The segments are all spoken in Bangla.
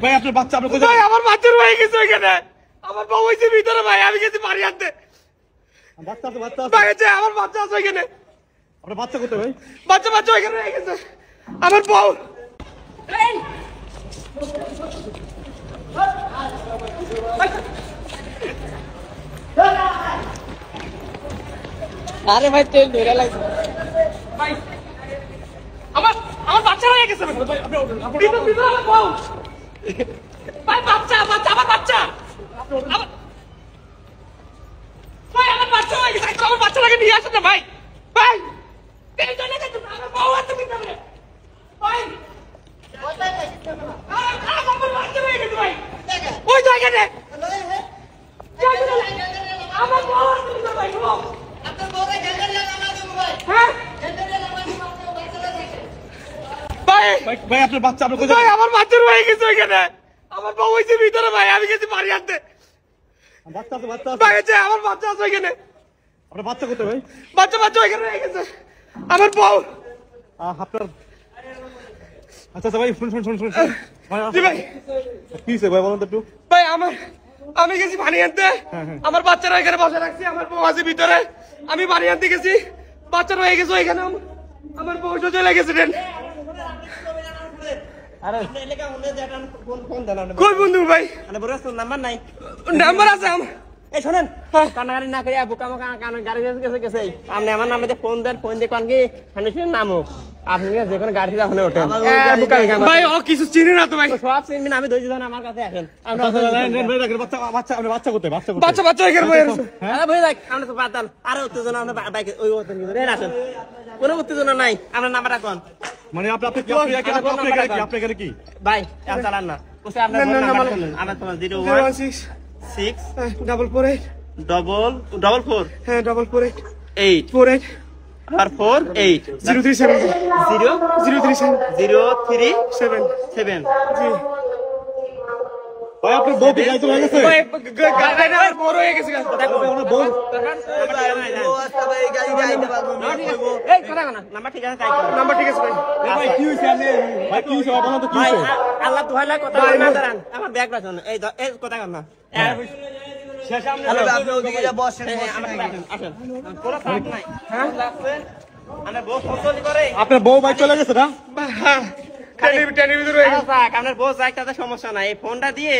ভাই আপনার বাচ্চা আপনি কোথায়? ভাই আমার বাচ্চা রয়ে গেছে ওইখানে, আমার বউ হইছে ভিতরে ভাই, আমি গেছি বাড়ি আনতে। বাচ্চা আছে, বাচ্চা আছে ভাই, আমার বাচ্চা আছে ওইখানে। আপনার বাচ্চা কোথায় ভাই? বাচ্চা ওইখানে রয়ে গেছে আমার বউ। আরে ভাই তেল ধরে লাগছে ভাই, আমার বাচ্চা রয়ে গেছে ভাই, ভিতরে আমার বউ ভাই, বাচ্চা আমার বাচ্চা, ভাই আমার বাচ্চা হয়ে গেছে, আমার বাচ্চাটাকে নিয়ে আসেন না ভাই, ভাই তেল চলে গেছে, আমার বউ আছে ভিতরে ভাই, আমার বাচ্চা হয়ে গেছে ভাই, ওই জায়গাতে আমার বউ আছে ভিতরে ভাই, আপনার বউকে জেলে নামা দেবো ভাই। হ্যাঁ জেলে নামা দেবো, আপনার বাচ্চাটা থাকে। ভাই আপনার বাচ্চা আপনি কোথায়? ভাই আমার বাচ্চা রয়ে গেছে ওইখানে, আমার বউ হইছে ভিতরে ভাই, আমি গেছি বাড়ি আনতে। বাচ্চা আছে, বাচ্চা আছে ভাই, আমার বাচ্চা আছে ওইখানে। আপনার বাচ্চা কোথায় ভাই? বাচ্চা ওইখানে রয়ে গেছে আমার বউ। আপনার আচ্ছা ভাই, শুন জি ভাই, কি হইছে ভাই বলেন তো একটু। ভাই আমি গেছি পানি আনতে, আমার বাচ্চারা এখানে বসে রাখছি, আমার বউ আছে ভিতরে, আমি পানি আনতে গেছি, বাচ্চা রয়ে গেছে ওইখানে, আমার বউ চলে গেছে। কই বন্ধু ভাই? নাম্বার নাই, নাম্বার আছে এই শোনেন কান্নাকাটি না করিয়া বোকা মোকা গাড়ি গেছে আপনি আমার নামে ফোন দেন, ফোন দিয়ে কান কি নামো আপনি যে কোনো গাড়ি ওখানে ওঠেন ভাই, ও কিছু চিনি না তো ভাই, সব চিনবেন, আমি ধৈর্য ধরেন আমার কাছে আসেন। বাচ্চা এখানে বসে আছে। ভয় দেখ আপনি তো পাতাল আরো উত্তেজনা আপনার বাইকে ওই আসেন, কোনো উত্তেজনা নাই, আপনার নাম্বার রাখুন। মানে আপনি কি ভাই চালান না আপনার আমার তোমার 016 444 হ্যাঁ 448 8 আর 48 037 037 জি ভাই, আপনার বউ কি গাড়িতে রয়ে গেছে? ভাই গাড়িটা বড় হয়ে গেছে, দেখো আপনার বউ এই কথা না নাম্বার ঠিক আছে, নাম্বার ঠিক আছে ভাই। ভাই কি হইছে? ভাই কি হইছে বলেন তো, কি ভাই হইছে? আল্লাহ তোহালা কথা না দাঁড়ান, আমার ব্যাগ রাখুন, এই কথা কর না আপনি ওদিকে বসেন, আসেন কোনো কাজ নাই। হ্যাঁ আমার বউ ফোন করে, আপনার বউ ভাই চলে গেছে না? হ্যাঁ ট্রেনের ভিতরে রয়ে গেছে। আপনার বউ যাক তাতে সমস্যা নাই, এই ফোনটা দিয়ে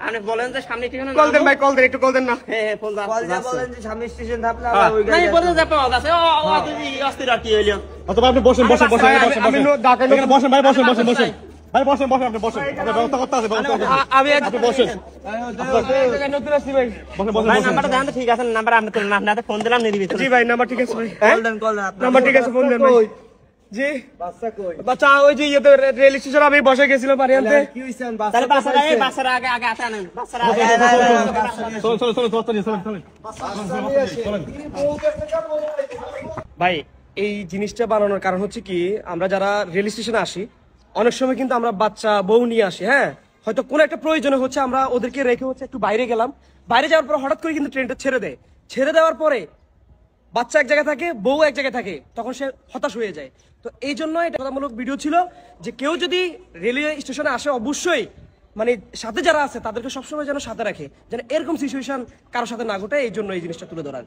আপনি বলেন যে সামনে ঠিকানা কল দেন ভাই, কল দেন, একটু কল দেন না। হ্যাঁ ফোন কল দিয়ে বলেন যে সামনে স্টেশন থাকলে আমরা ওই নাই গাড়ি বলে যাবে আছে ও তুই অস্থির আর কি হইলো। অথবা আপনি বসেন আমি বসেন আমি বসেন ভাই, বসেন আপনি বসেন আপনি বসেন, আপনার ব্যবস্থা করতে আছে, আমি আপনি বসেন নতুন আসছি ভাই। বসেন ভাই নাম্বারটা দেন তো, ঠিক আছে নাম্বার আপনি তুলুন, আপনাদের ফোন দিলাম নিয়ে দিবি। জি ভাই, নাম্বার ঠিক আছে ভাই, কল দেন নাম্বার ঠিক আছে, ফোন দেন ভাই। জি বাচ্চা কই? বাচ্চা ওই যে ইয়েতে রেল স্টেশন আমি বসে গেছিলাম বাড়ি আনতে। কি হইছে? তাহলে বাচ্চারা আগে আসে আনেন, বাচ্চারা আগে ভাই এই জিনিসটা বানানোর কারণ হচ্ছে কি, আমরা যারা রেল স্টেশনে আসি অনেক সময় কিন্তু আমরা বাচ্চা বউ নিয়ে আসি, হ্যাঁ হয়তো কোনো একটা প্রয়োজনে হচ্ছে আমরা ওদেরকে রেখে হচ্ছে একটু বাইরে গেলাম, বাইরে যাওয়ার পর হঠাৎ করে কিন্তু ট্রেনটা ছেড়ে দেওয়ার পরে বাচ্চা এক জায়গায় থাকে, বউ এক জায়গায় থাকে, তখন সে হতাশ হয়ে যায়। তো এই জন্য এটা কথামূলক ভিডিও ছিল যে কেউ যদি রেলওয়ে স্টেশনে আসে অবশ্যই মানে সাথে যারা আছে তাদেরকে সবসময় যেন সাথে রাখে, যেন এরকম সিচুয়েশন কারোর সাথে না ঘটে, এই জন্য এই জিনিসটা তুলে ধরা।